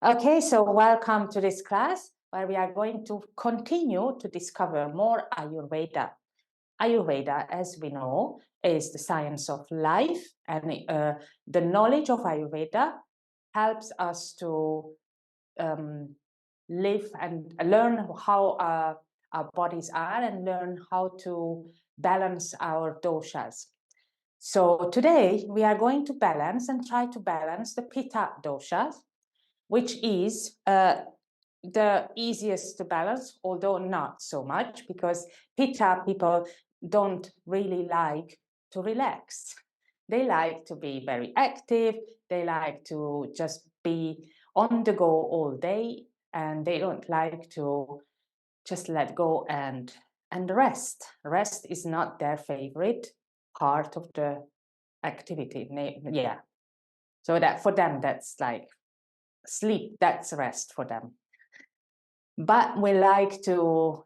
Okay, so welcome to this class where we are going to continue to discover more Ayurveda. Ayurveda, as we know, is the science of life, and the knowledge of Ayurveda helps us to live and learn how our bodies are and learn how to balance our doshas. So today we are going to balance and try to balance the Pita doshas, which is the easiest to balance, although not so much, because Pitta people don't really like to relax. They like to be very active, they like to just be on the go all day, and they don't like to just let go and rest. Rest is not their favorite part of the activity. Yeah. So that for them, that's like sleep, that's rest for them. But we like to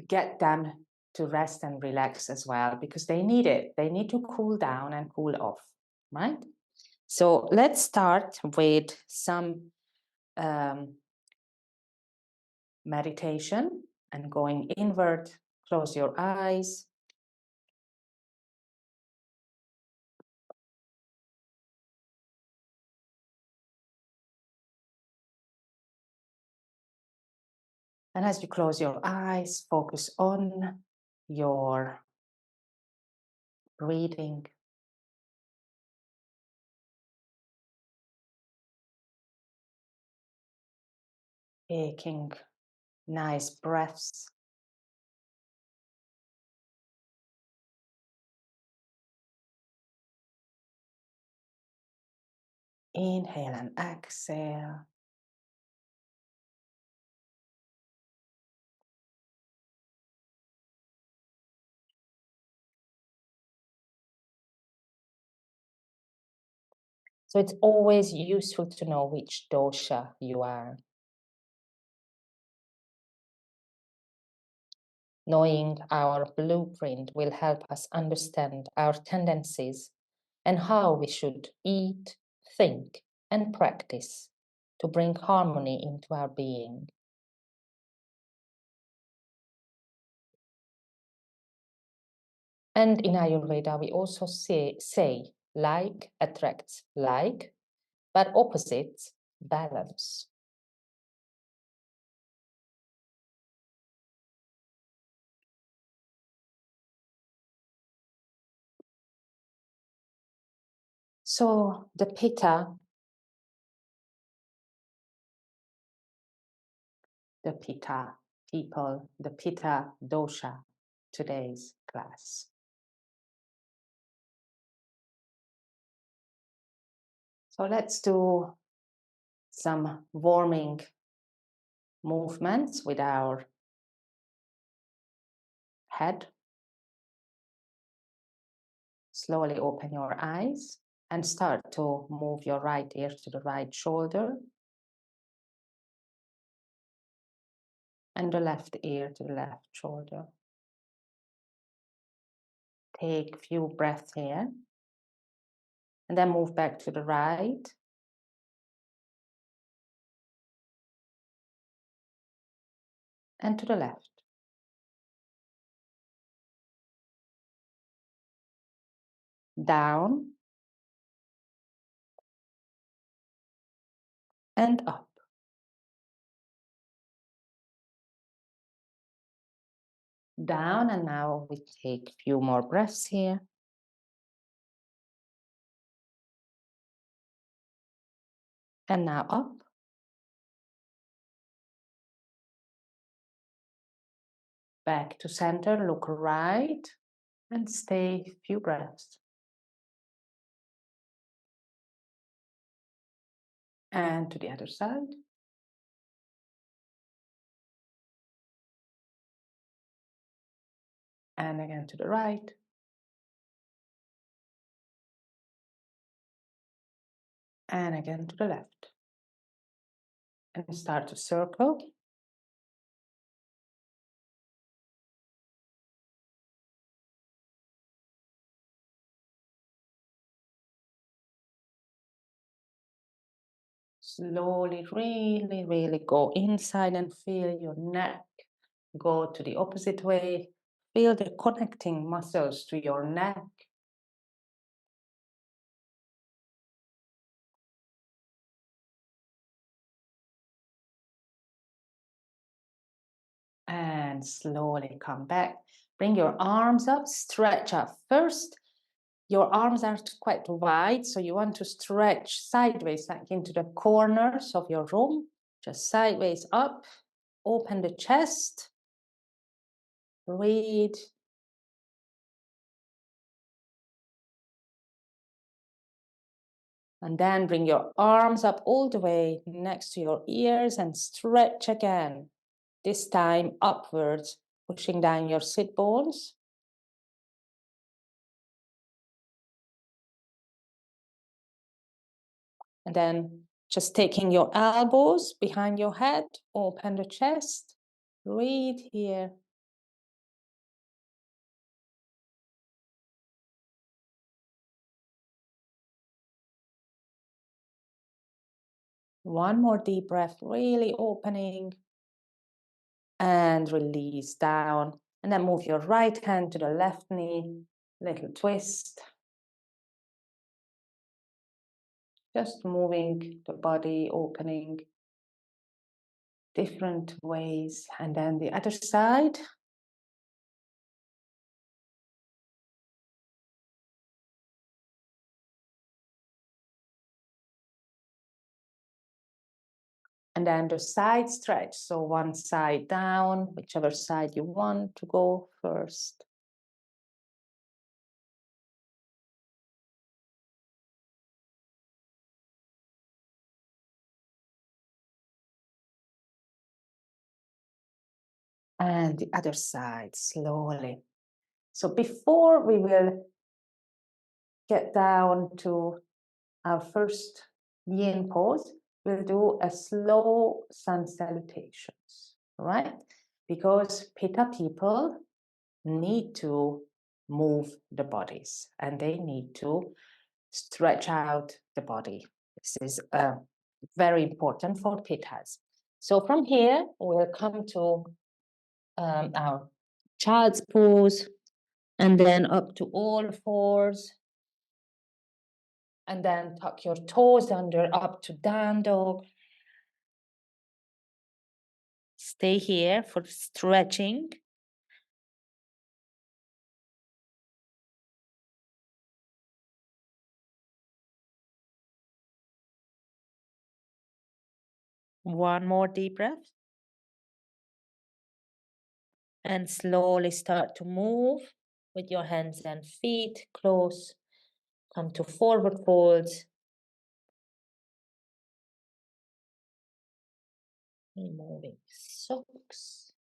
get them to rest and relax as well, because they need it. They need to cool down and cool off, right? So let's start with some meditation and going inward. Close your eyes. And as you close your eyes, focus on your breathing. Taking nice breaths. Inhale and exhale. So it's always useful to know which dosha you are. Knowing our blueprint will help us understand our tendencies and how we should eat, think, and practice to bring harmony into our being. And in Ayurveda, we also say like attracts like, but opposites balance. So the Pitta people, the Pita Dosha, today's class. So let's do some warming movements with our head. Slowly open your eyes and start to move your right ear to the right shoulder and the left ear to the left shoulder. Take a few breaths here and then move back to the right. And to the left. Down and up. Down, and now we take a few more breaths here. And now up. Back to center, look right, and stay a few breaths. And to the other side. And again to the right. And again to the left. And start to circle. Slowly, really, really go inside and feel your neck. Go to the opposite way. Feel the connecting muscles to your neck. And slowly come back. Bring your arms up, stretch up. First, your arms are quite wide, so you want to stretch sideways, like into the corners of your room. Just sideways up. Open the chest. Breathe. And then bring your arms up all the way next to your ears and stretch again. This time upwards, pushing down your sit bones. And then just taking your elbows behind your head, open the chest, breathe here. One more deep breath, really opening. And release down. And then move your right hand to the left knee, little twist. Just moving the body, opening different ways. And then the other side. And then the side stretch. So one side down, whichever side you want to go first. And the other side, slowly. So before we will get down to our first yin pose, we'll do a slow sun salutations, right? Because Pitta people need to move the bodies and they need to stretch out the body. This is very important for Pittas. So from here, we'll come to our child's pose, and then up to all fours, and then tuck your toes under, up to down dog. Stay here for stretching. One more deep breath. And slowly start to move with your hands and feet close. Come to forward folds. Removing socks.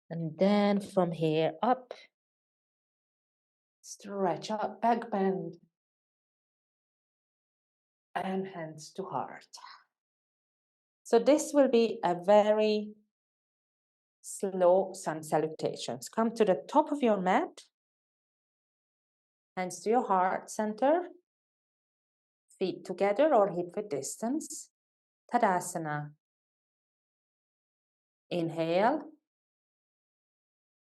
And then from here up, stretch up, back bend. And hands to heart. So this will be a very slow sun salutations. Come to the top of your mat. Hands to your heart center. Feet together or hip width distance. Tadasana. Inhale.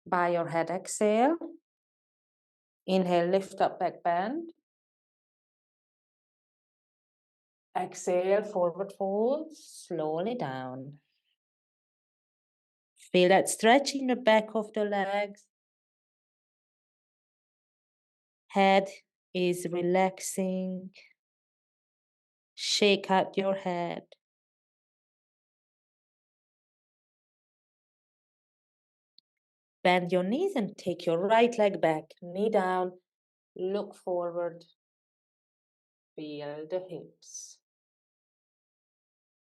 Bow your head, exhale. Inhale, lift up, back bend. Exhale, forward fold, slowly down. Feel that stretch in the back of the legs. Head is relaxing. Shake out your head. Bend your knees and take your right leg back. Knee down, look forward. Feel the hips.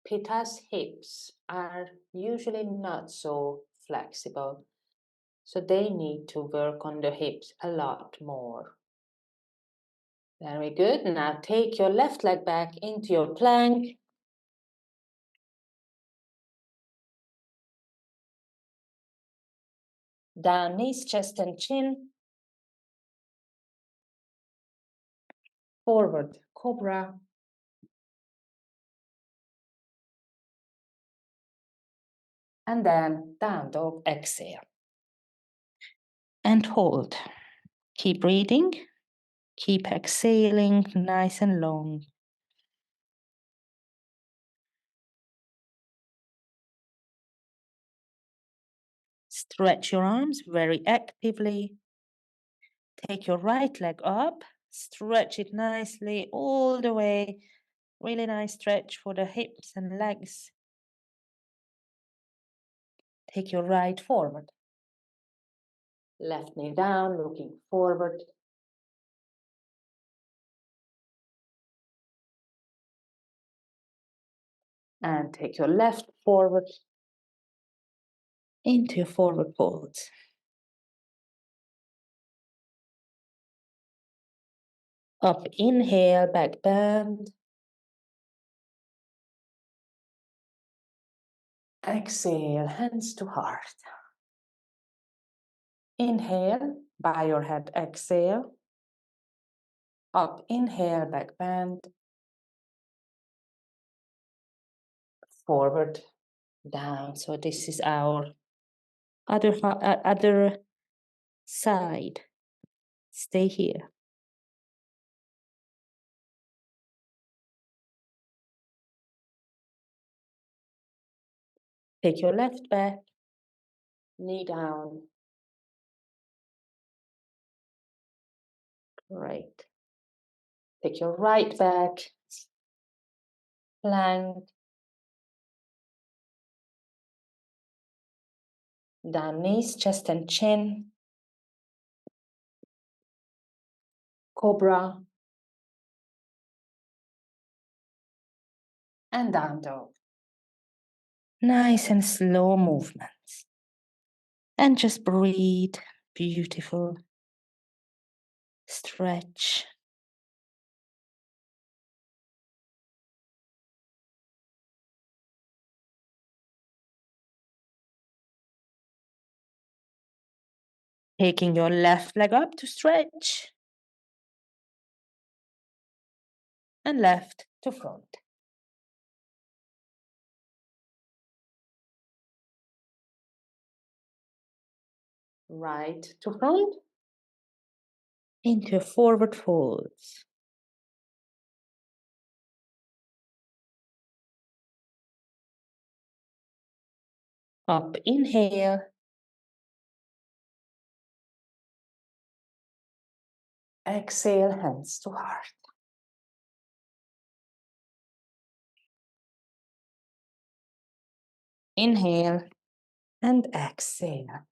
Pitta's hips are usually not so flexible, so they need to work on the hips a lot more. Very good. Now take your left leg back into your plank. Down, knees, chest and chin. Forward, cobra. And then down dog, exhale. And hold. Keep breathing. Keep exhaling nice and long. Stretch your arms very actively. Take your right leg up. Stretch it nicely all the way. Really nice stretch for the hips and legs. Take your right forward. Left knee down, looking forward. And take your left forward into your forward fold. Up, inhale, back bend. Exhale, hands to heart. Inhale, bow your head, exhale. Up, inhale, back bend. Forward, down. So this is our other side. Stay here. Take your left back, knee down. Great. Take your right back, plank. Down knees, chest and chin. Cobra. And down dog. Nice and slow movements. And just breathe. Beautiful. Stretch. Taking your left leg up to stretch. And left to front. Right to front. Into forward folds. Up, inhale. Exhale, hands to heart. Inhale and exhale.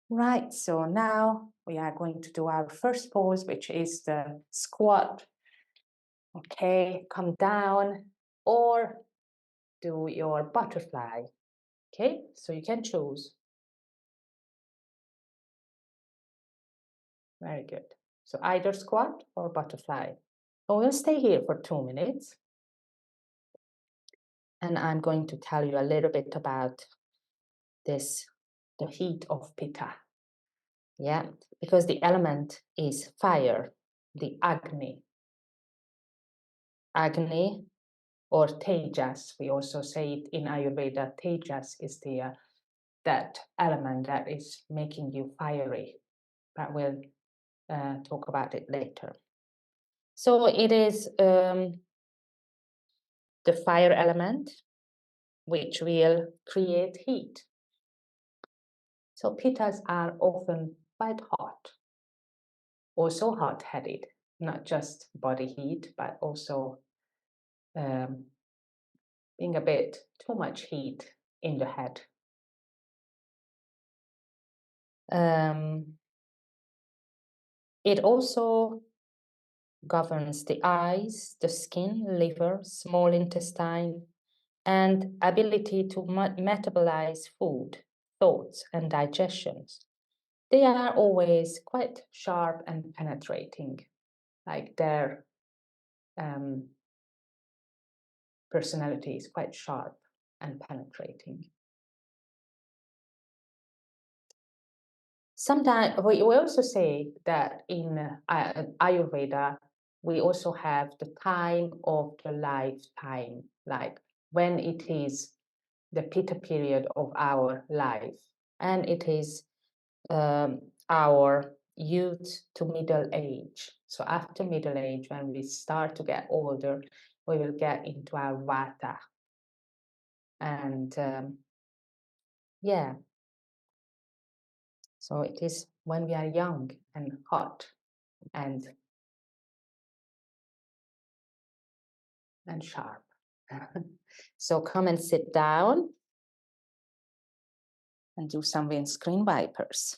Right, so now we are going to do our first pose, which is the squat. Okay, come down or do your butterfly. Okay, so you can choose. Very good. So either squat or butterfly. So we'll stay here for 2 minutes. And I'm going to tell you a little bit about this, the heat of Pitta. Yeah, because the element is fire, the Agni. Agni or Tejas, we also say it in Ayurveda. Tejas is the that element that is making you fiery, but we'll talk about it later. So it is the fire element which will create heat. So pittas are often quite hot, also hot-headed, not just body heat, but also being a bit too much heat in the head. It also governs the eyes, the skin, liver, small intestine, and ability to metabolize food, thoughts, and digestions. They are always quite sharp and penetrating, like their personality is quite sharp and penetrating. Sometimes we also say that in Ayurveda, we also have the time of the lifetime, like when it is the Pitta period of our life, and it is our youth to middle age. So after middle age, when we start to get older, we will get into our Vata. And yeah, so it is when we are young and hot and sharp. So come and sit down and do some windscreen wipers.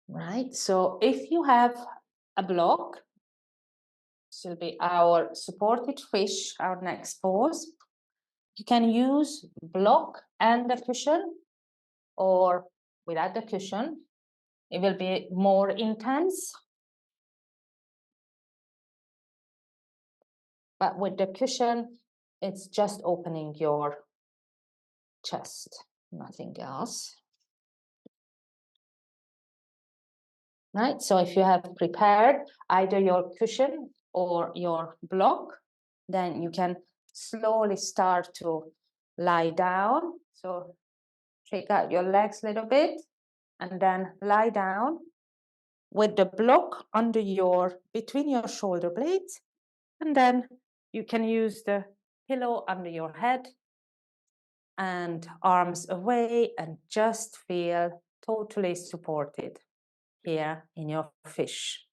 Right, so if you have a block, this will be our supported fish, our next pose. You can use block and the cushion, or without the cushion. It will be more intense. But with the cushion, it's just opening your chest, nothing else. Right, so if you have prepared either your cushion or your block, then you can slowly start to lie down. So shake out your legs a little bit and then lie down with the block under between your shoulder blades, and then you can use the pillow under your head and arms away and just feel totally supported here in your fish.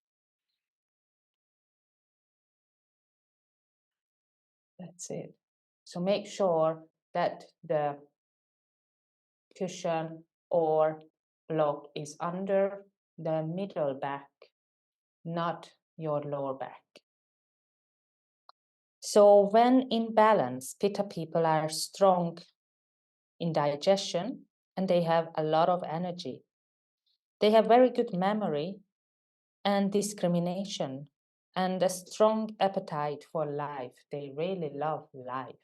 That's it. So make sure that the cushion or block is under the middle back, not your lower back. So when in balance, Pitta people are strong in digestion and they have a lot of energy. They have very good memory and discrimination and a strong appetite for life. They really love life.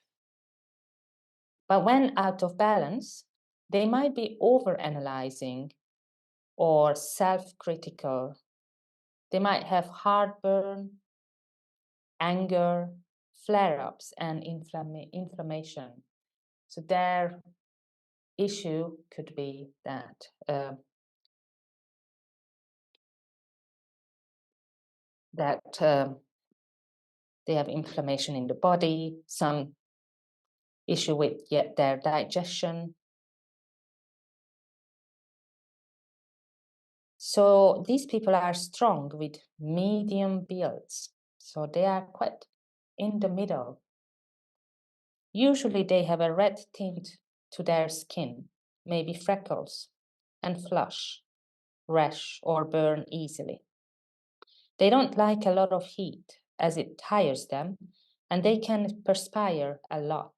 But when out of balance, they might be overanalyzing or self-critical. They might have heartburn, anger, flare-ups, and inflammation. So their issue could be that they have inflammation in the body, some issue with their digestion. So these people are strong with medium builds. So they are quite in the middle. Usually they have a red tint to their skin, maybe freckles, and flush, rash, or burn easily. They don't like a lot of heat as it tires them, and they can perspire a lot.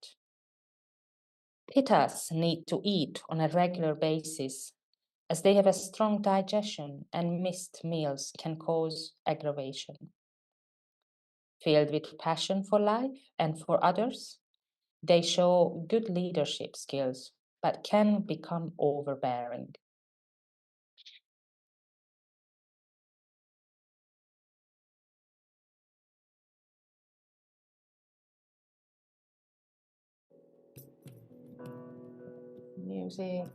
Pittas need to eat on a regular basis as they have a strong digestion and missed meals can cause aggravation. Filled with passion for life and for others, they show good leadership skills, but can become overbearing. Music.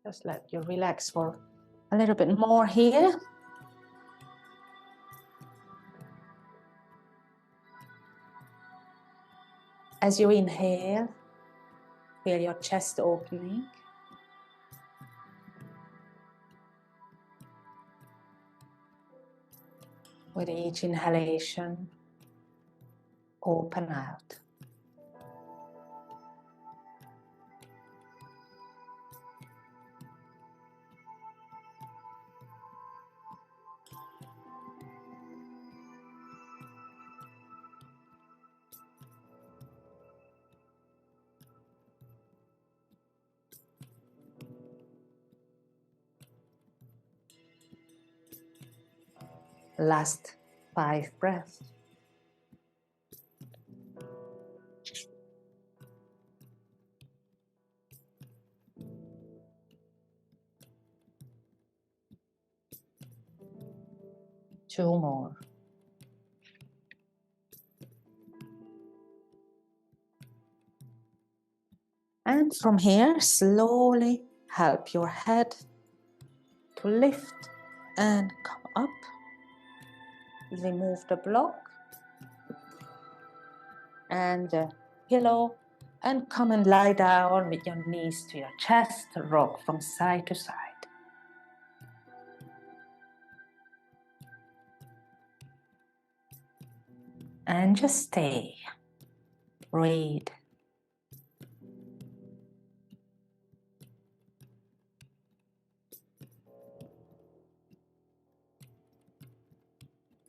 Just let you relax for a little bit more here. As you inhale, feel your chest opening. With each inhalation, open out. Last 5 breaths. 2 more. And from here, slowly help your head to lift and come up. Remove the block and the pillow and come and lie down with your knees to your chest, rock from side to side. And just stay. Breathe.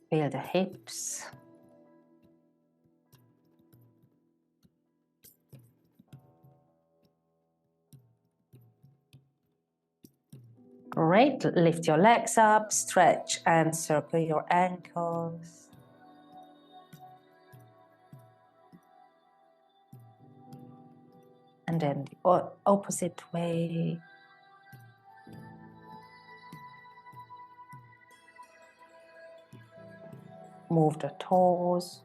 Feel the hips. Great. Lift your legs up, stretch and circle your ankles. And then the opposite way. Move the toes.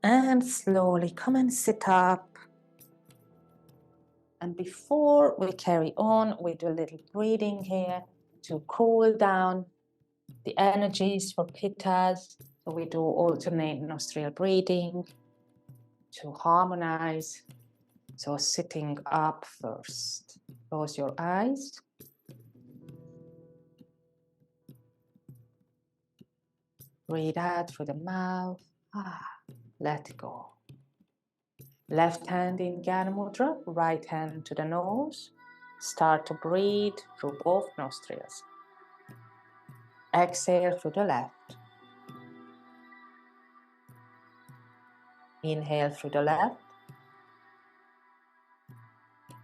And slowly come and sit up. And before we carry on, we do a little breathing here to cool down the energies for pittas. So we do alternate nostril breathing to harmonize. So sitting up first. Close your eyes. Breathe out through the mouth. Let go. Left hand in Jnana Mudra, right hand to the nose. Start to breathe through both nostrils. Exhale through the left. Inhale through the left.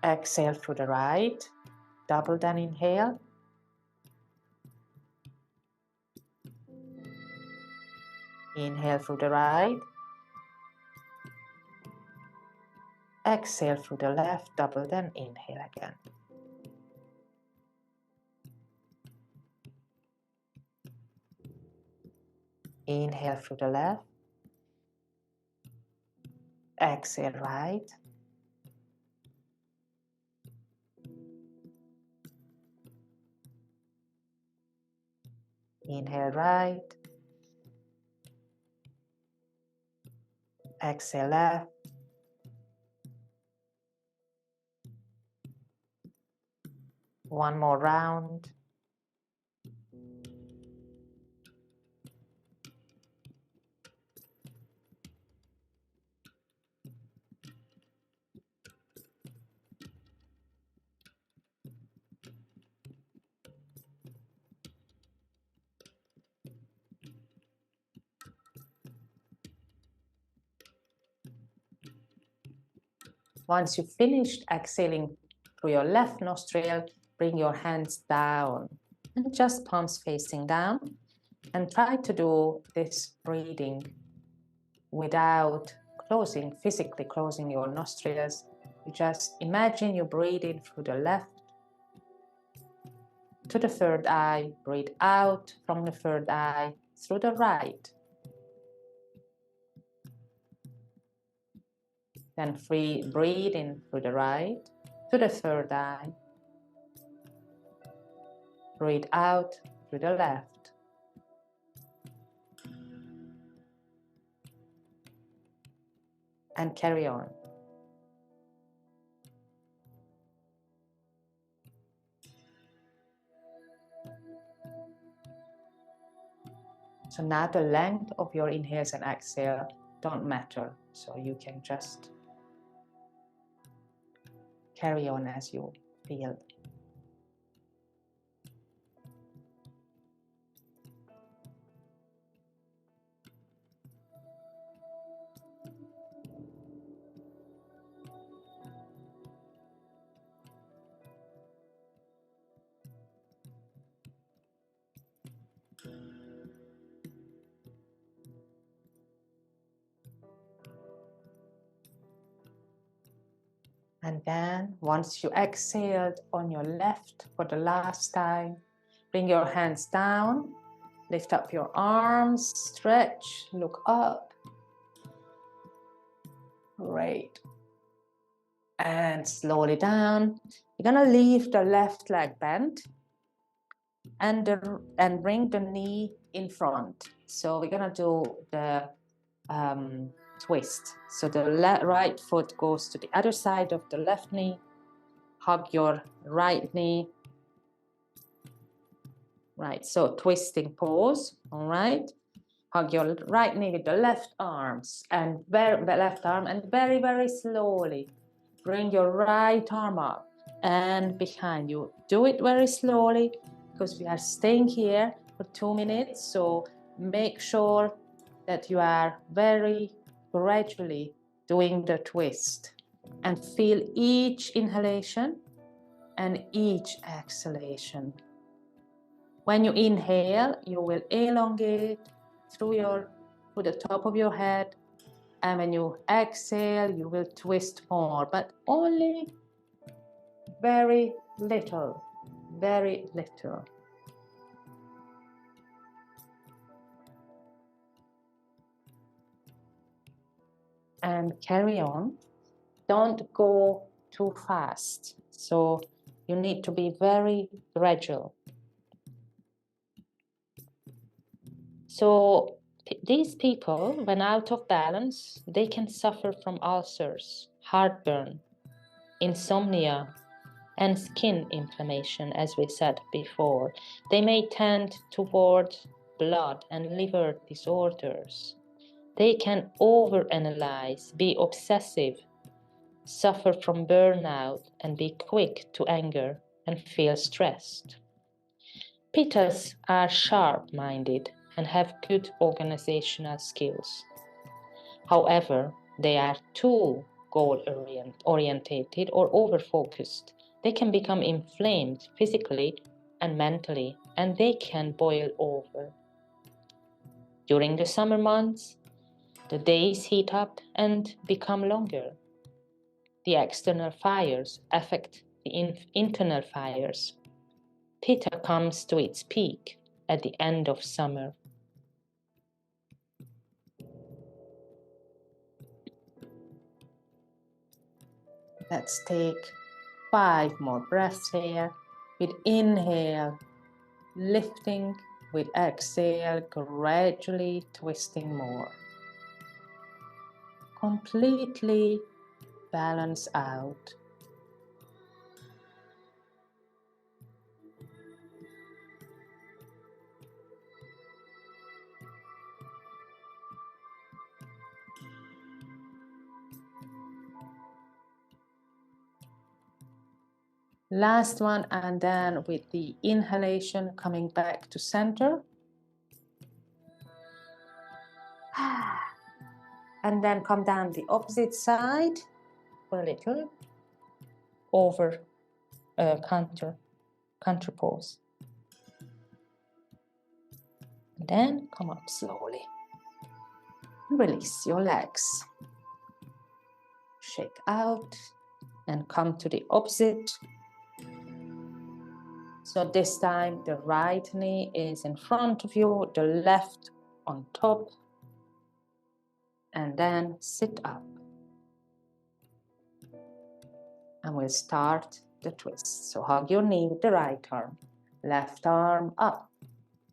Exhale through the right. Double that inhale. Inhale through the right. Exhale through the left. Double then inhale again. Inhale through the left. Exhale right. Inhale right. Exhale left. One more round. Once you've finished exhaling through your left nostril, bring your hands down and just palms facing down, and try to do this breathing without physically closing your nostrils. You just imagine you breathe in through the left to the third eye, breathe out from the third eye through the right. Then breathe in through the right to the third eye. Breathe out through the left. And carry on. So now the length of your inhales and exhale don't matter. So you can just carry on as you feel. And then once you exhaled on your left for the last time, Bring your hands down, lift up your arms, stretch, look up. Great. And slowly down. You're gonna leave the left leg bent and bring the knee in front. So we're gonna do the twist. So the right foot goes to the other side of the left knee. Hug your right knee. Right, so twisting pose, all right? Hug your right knee with the left arms and left arm, and very, very slowly bring your right arm up and behind you. Do it very slowly because we are staying here for 2 minutes. So make sure that you are very gradually doing the twist and feel each inhalation and each exhalation. When you inhale, you will elongate through the top of your head. And when you exhale, you will twist more, but only very little, very little. And carry on. Don't go too fast. So you need to be very gradual. So these people, when out of balance, they can suffer from ulcers, heartburn, insomnia, and skin inflammation, as we said before. They may tend toward blood and liver disorders. They can overanalyze, be obsessive, suffer from burnout, and be quick to anger and feel stressed. Pittas are sharp-minded and have good organizational skills. However, they are too goal-oriented or over-focused. They can become inflamed physically and mentally, and they can boil over. During the summer months, the days heat up and become longer. The external fires affect the internal fires. Pitta comes to its peak at the end of summer. Let's take 5 more breaths here. With inhale, lifting. With exhale, gradually twisting more. Completely balance out. Last one, and then with the inhalation coming back to center. And then come down the opposite side for a little. Over counter pose. And then come up slowly. Release your legs. Shake out and come to the opposite. So this time the right knee is in front of you, the left on top. And then sit up. And we'll start the twist. So hug your knee with the right arm, left arm up,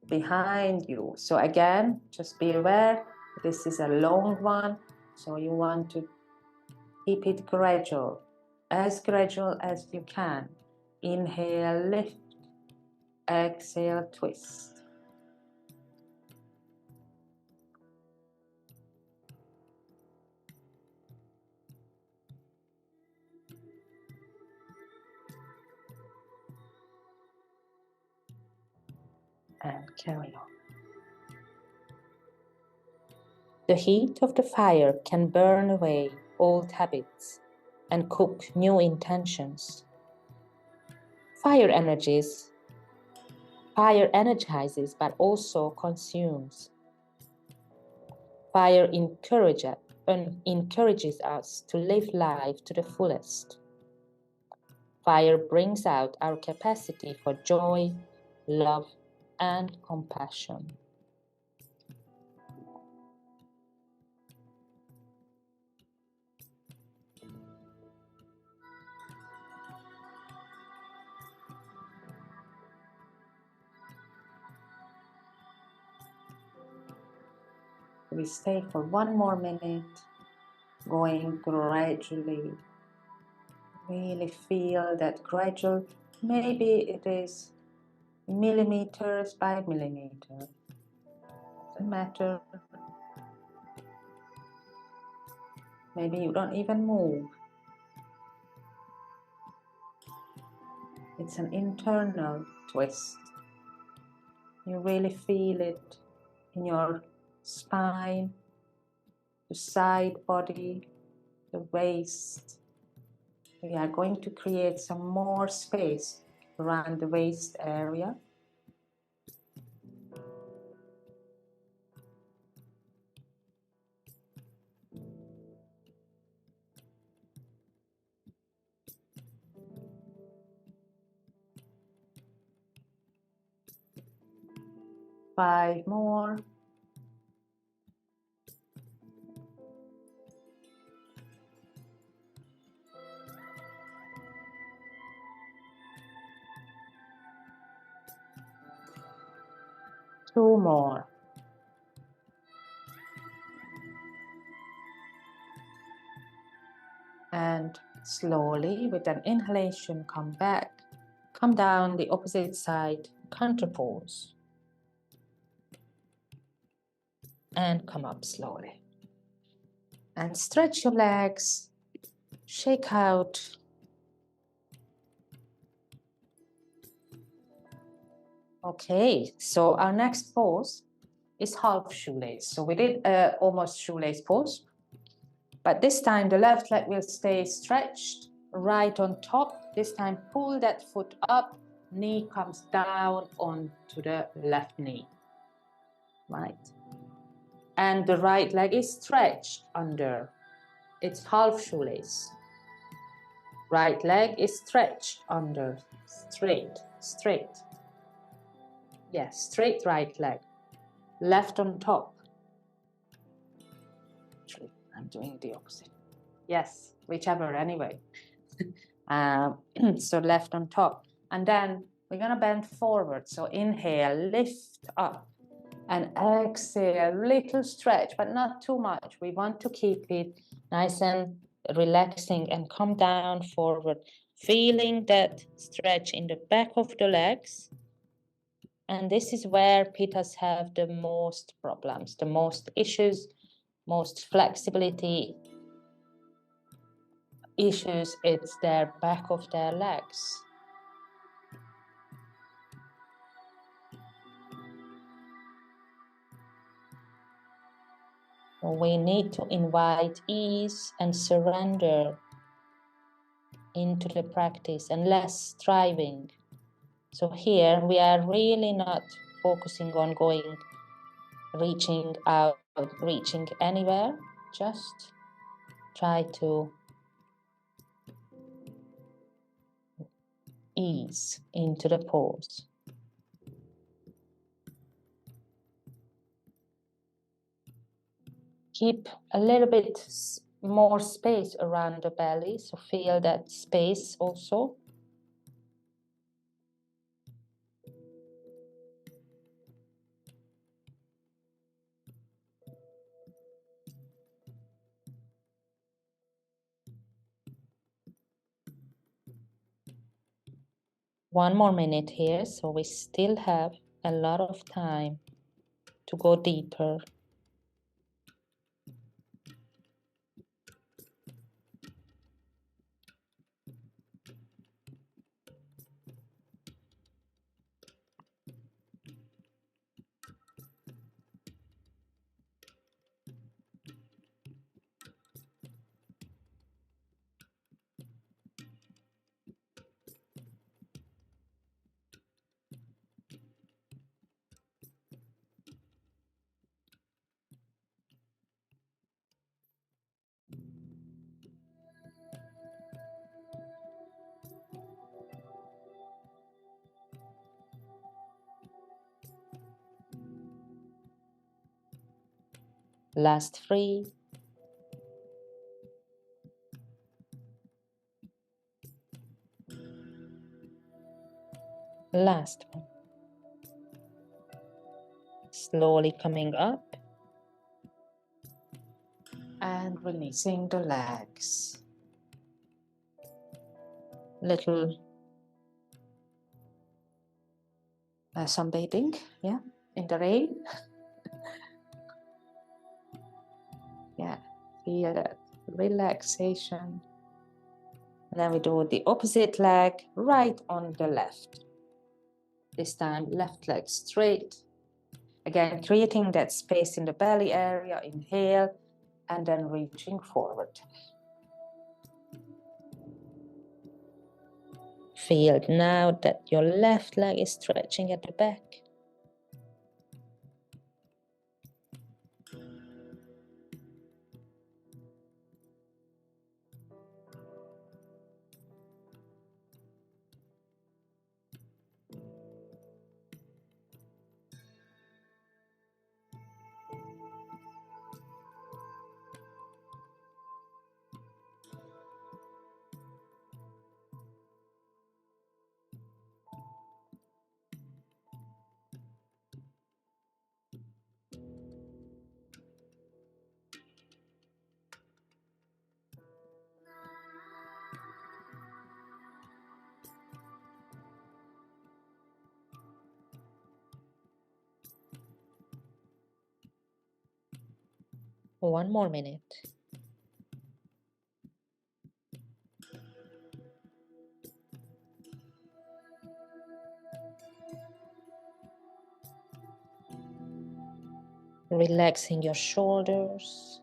behind you. So again, just be aware, this is a long one. So you want to keep it gradual as you can. Inhale, lift. Exhale, twist. And carry on. The heat of the fire can burn away old habits and cook new intentions. Fire energizes but also consumes. Fire encourages us to live life to the fullest. Fire brings out our capacity for joy, love, and compassion. We stay for 1 more minute, going gradually. Really feel that gradual, maybe it is millimeters by millimeter. Doesn't matter. Maybe you don't even move. It's an internal twist. You really feel it in your spine, the side body, the waist. We are going to create some more space around the waist area. Five more. Two more. And slowly, with an inhalation, come back. Come down the opposite side, counter pose. And come up slowly. And stretch your legs, shake out. Okay, so our next pose is half shoelace. So we did almost shoelace pose, but this time the left leg will stay stretched right on top. This time pull that foot up, knee comes down onto the left knee, right? And the right leg is stretched under. It's half shoelace. Right leg is stretched under, straight, straight. Yes, straight right leg. Left on top. I'm doing the opposite. Yes, whichever anyway. So left on top. And then we're going to bend forward. So inhale, lift up. And exhale, little stretch, but not too much. We want to keep it nice and relaxing and come down forward. Feeling that stretch in the back of the legs. And this is where Pitas have the most problems, the most issues, most flexibility issues. It's their back of their legs. We need to invite ease and surrender into the practice and less striving. So here we are really not focusing on reaching out, reaching anywhere. Just try to ease into the pose. Keep a little bit more space around the belly, so feel that space also. One more minute here, so we still have a lot of time to go deeper. Last 3. Last one. Slowly coming up and releasing the legs. Little sunbathing, yeah, in the rain. Yeah, feel that relaxation. And then we do the opposite leg, right on the left. This time, left leg straight. Again, creating that space in the belly area. Inhale, and then reaching forward. Feel now that your left leg is stretching at the back. One more minute. Relaxing your shoulders.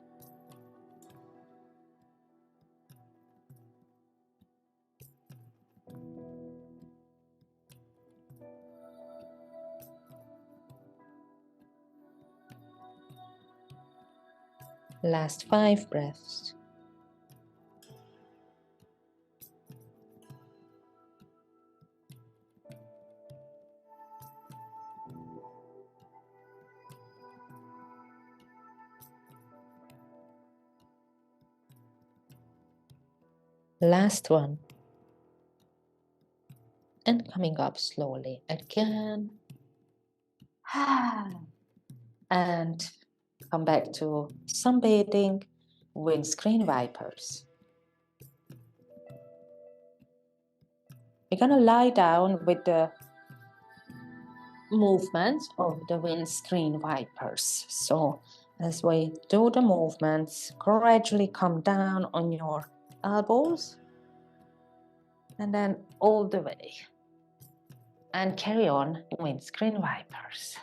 Last 5 breaths. Last one. And coming up slowly again. And come back to sunbathing, windscreen wipers. You're gonna lie down with the movement of the windscreen wipers. So as we do the movements, gradually come down on your elbows and then all the way. And carry on windscreen wipers.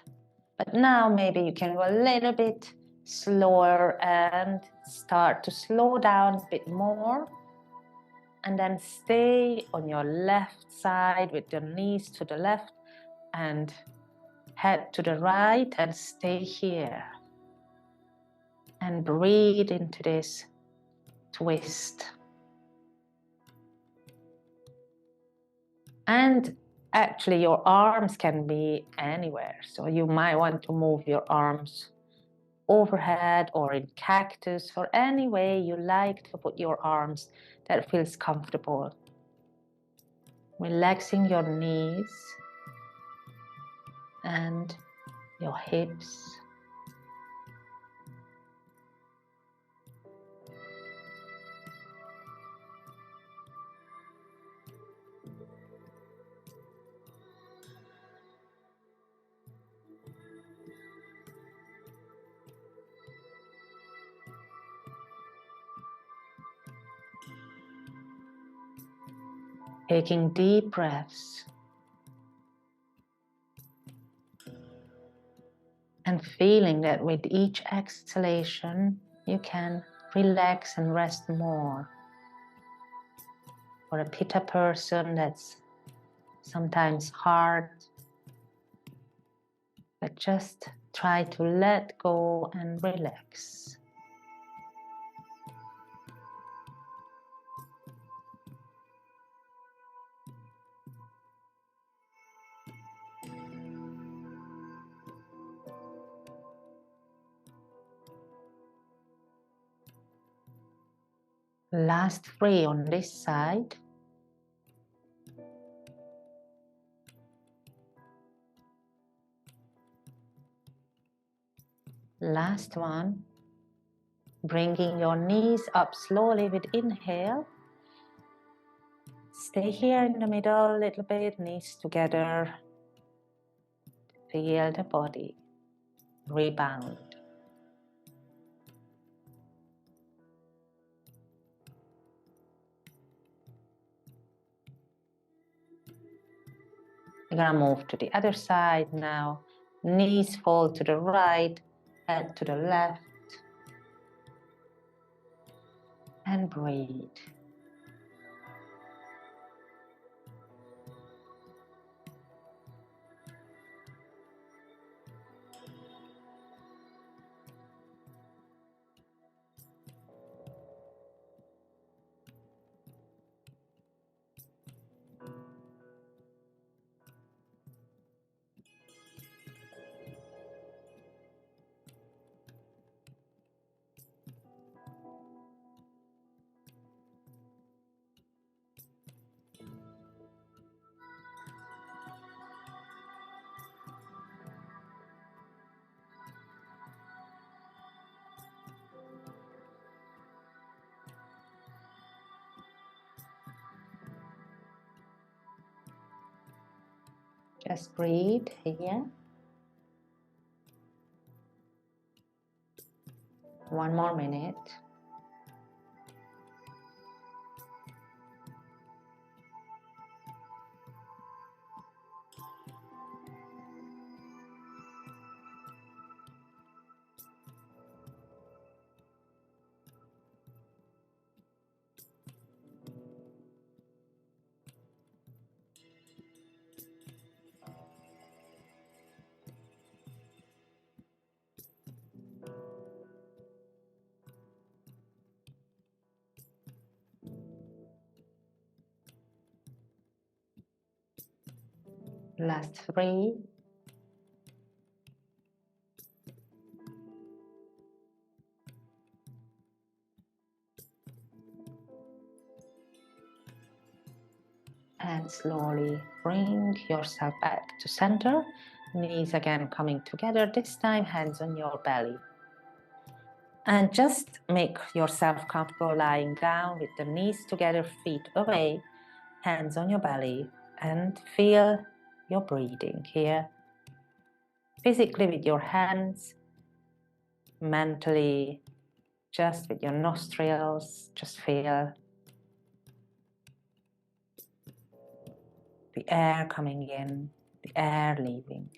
But now maybe you can go a little bit slower and start to slow down a bit more. And then stay on your left side with your knees to the left and head to the right and stay here. And breathe into this twist. And actually your arms can be anywhere. So you might want to move your arms overhead or in cactus or any way you like to put your arms that feels comfortable. Relaxing your knees and your hips. Taking deep breaths and feeling that with each exhalation you can relax and rest more. For a Pitta person, that's sometimes hard, but just try to let go and relax. Last 3 on this side. Last one. Bringing your knees up slowly with inhale. Stay here in the middle a little bit, knees together. Feel the body rebound. We're gonna move to the other side now. Knees fall to the right, head to the left. And breathe. Just breathe here. One more minute. Last 3. And slowly bring yourself back to center. Knees again coming together. This time hands on your belly. And just make yourself comfortable lying down with the knees together, feet away, hands on your belly, and feel your breathing here. Physically with your hands, mentally just with your nostrils, just feel the air coming in, the air leaving.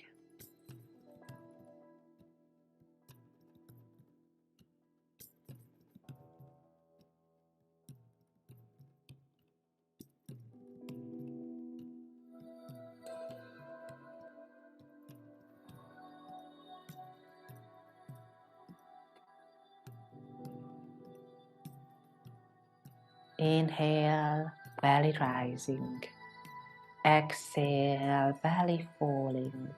Inhale, belly rising. Exhale, belly falling.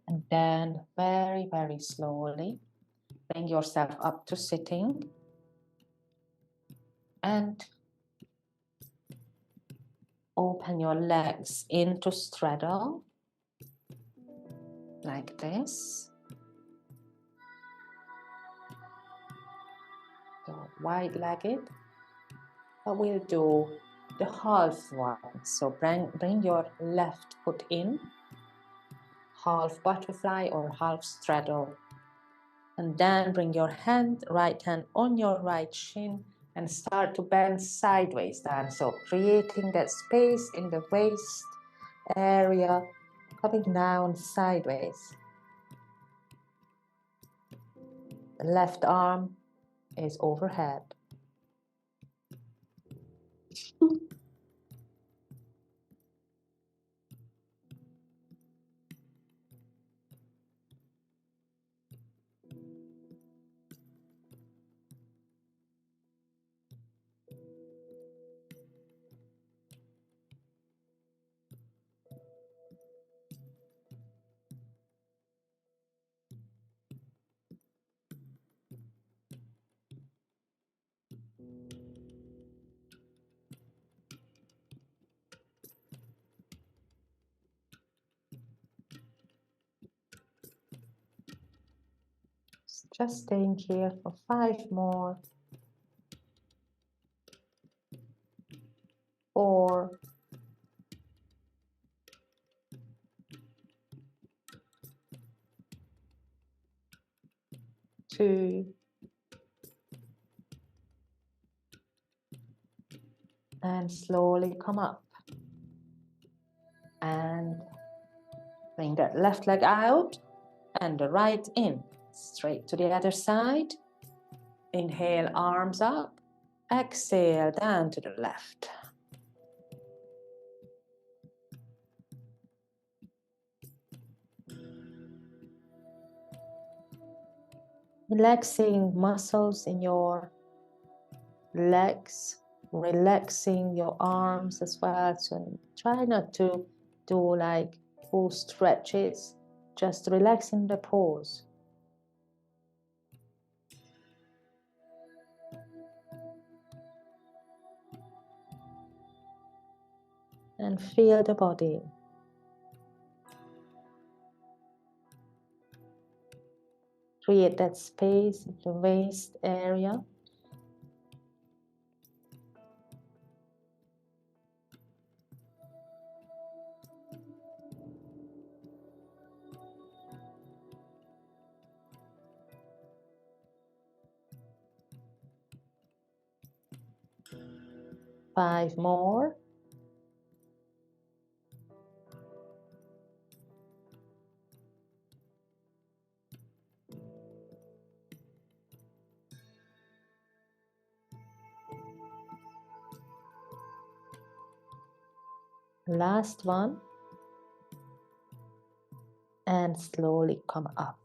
And then very, very slowly bring yourself up to sitting and open your legs into straddle like this. So wide-legged, but we'll do the half one. So bring your left foot in, half butterfly or half straddle. And then bring your right hand on your right shin and start to bend sideways down. So creating that space in the waist area, coming down sideways. The left arm is overhead. Just staying here for 5 more. 4. 2. And slowly come up. And bring that left leg out and the right in. Straight to the other side. Inhale, arms up. Exhale, down to the left. Relaxing muscles in your legs, relaxing your arms as well. So try not to do like full stretches, just relaxing the pose. And feel the body. Create that space in the waist area. Five more. Last one. And slowly come up.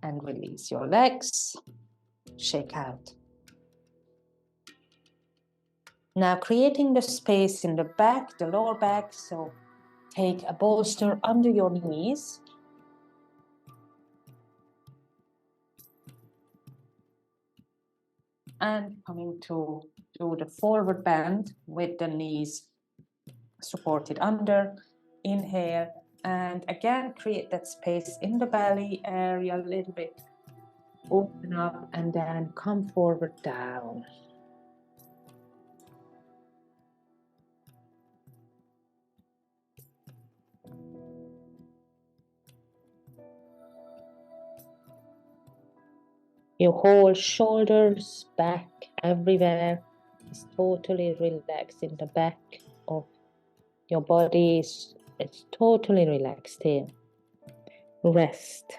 And release your legs. Shake out. Now creating the space in the back, the lower back. So take a bolster under your knees. And coming to do the forward bend with the knees supported under. Inhale. And again, create that space in the belly area a little bit. Open up and then come forward down. Your whole shoulders, back, everywhere is totally relaxed in the back of your body. It's totally relaxed here. Rest.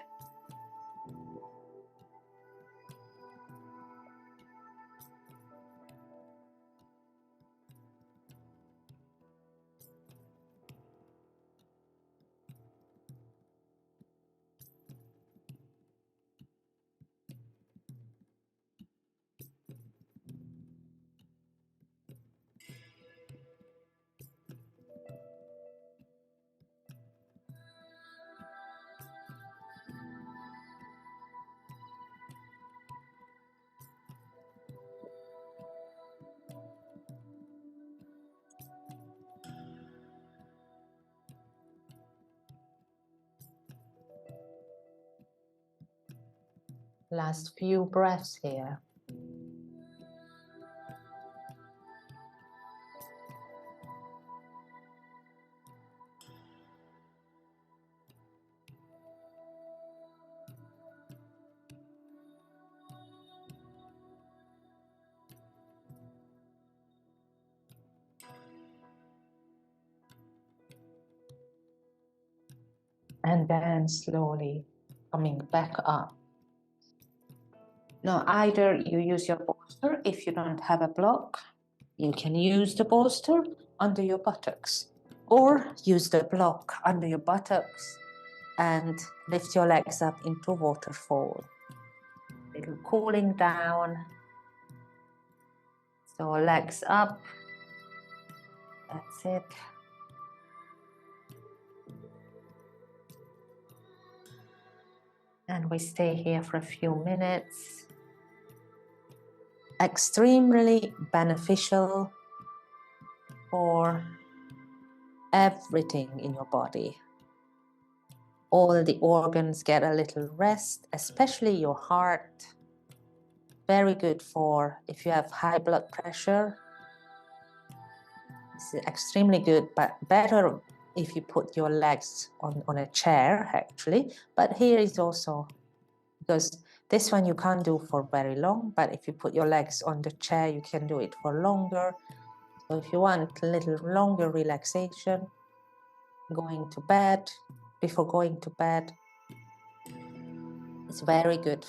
Last few breaths here. And then slowly coming back up. Now, either you use your bolster. If you don't have a block, you can use the bolster under your buttocks, or use the block under your buttocks and lift your legs up into waterfall. Little cooling down. So legs up. That's it. And we stay here for a few minutes. Extremely beneficial for everything in your body. all the organs get a little rest, especially your heart. Very good for if you have high blood pressure. It's extremely good, but better if you put your legs on a chair, actually. But here is also, because this one you can't do for very long, but if you put your legs on the chair, you can do it for longer. So if you want a little longer relaxation, going to bed, before going to bed, it's very good.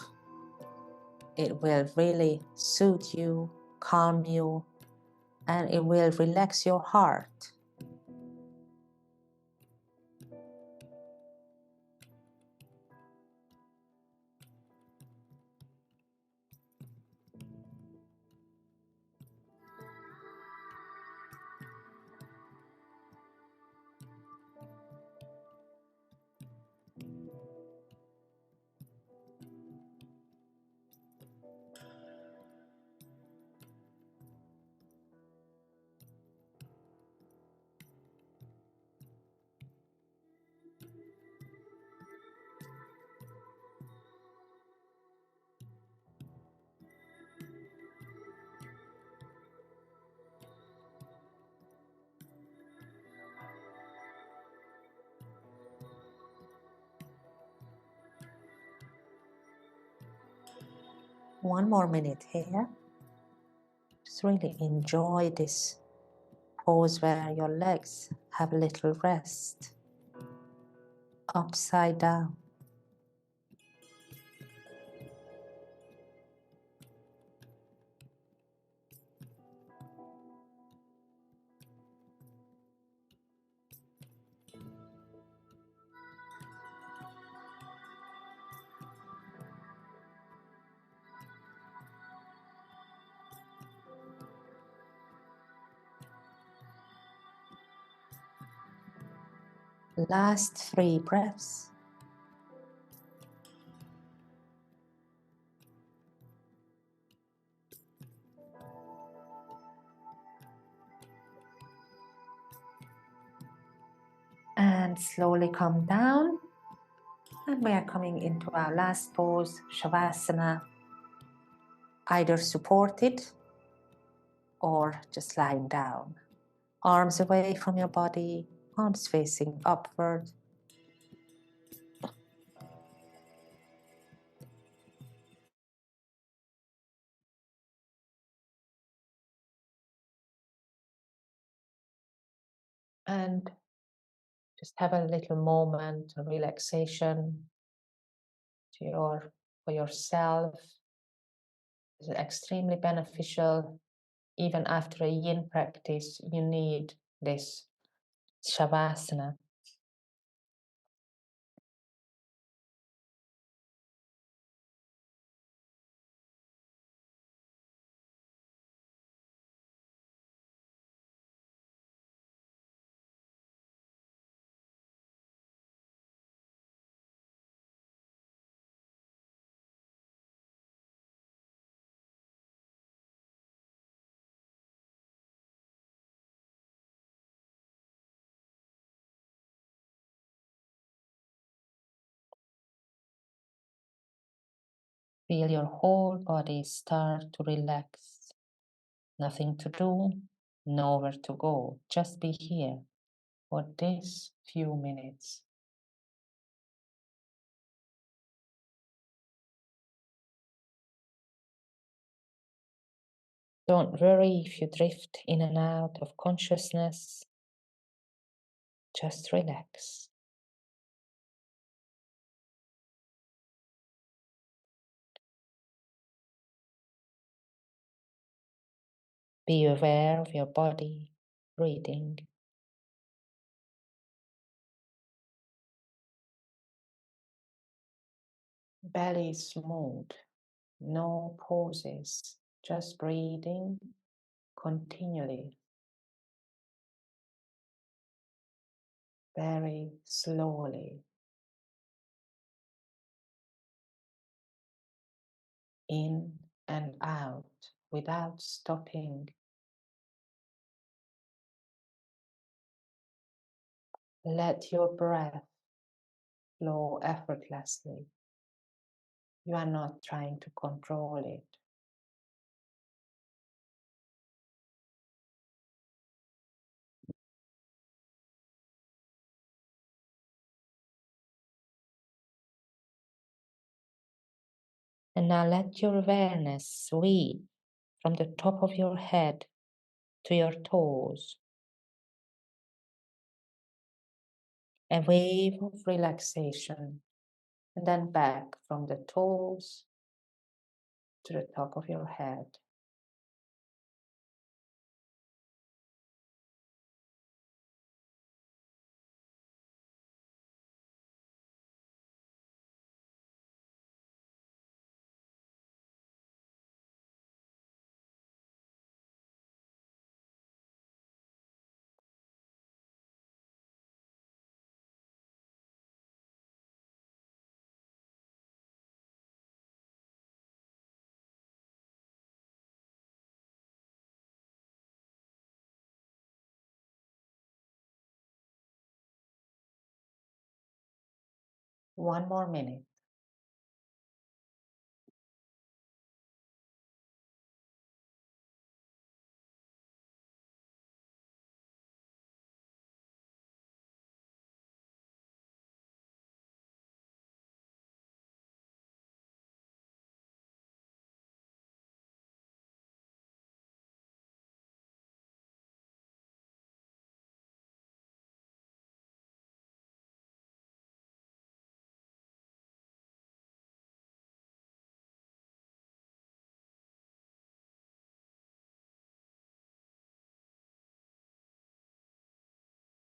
It will really soothe you, calm you, and it will relax your heart. One more minute here. Just really enjoy this pose where your legs have a little rest. Upside down. Last 3 breaths. And slowly come down. And we are coming into our last pose, Shavasana, either supported or just lying down. Arms away from your body, arms facing upward. And just have a little moment of relaxation for yourself. It's extremely beneficial. Even after a yin practice, you need this Shavasana. Feel your whole body start to relax. Nothing to do, nowhere to go. Just be here for this few minutes. Don't worry if you drift in and out of consciousness. Just relax. Be aware of your body, breathing. Belly smooth, no pauses, just breathing continually, very slowly. In and out without stopping. Let your breath flow effortlessly. You are not trying to control it. And now let your awareness sweep from the top of your head to your toes. A wave of relaxation, and then back from the toes to the top of your head. One more minute.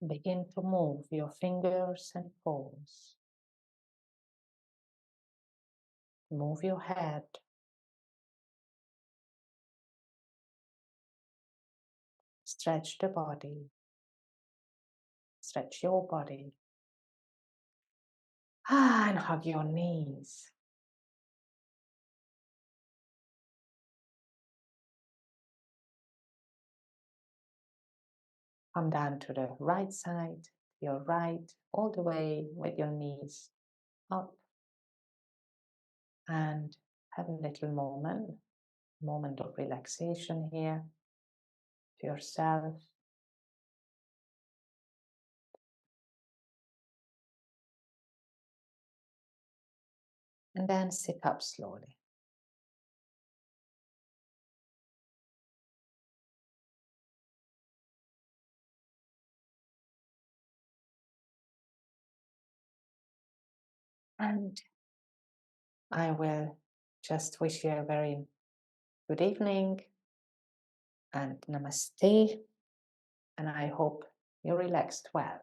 Begin to move your fingers and toes. Move your head. Stretch the body. Stretch your body. And hug your knees. Come down to the right side, your right, all the way with your knees up. And have a little moment of relaxation here to yourself. And then sit up slowly. And I will just wish you a very good evening and namaste. And I hope you relaxed well.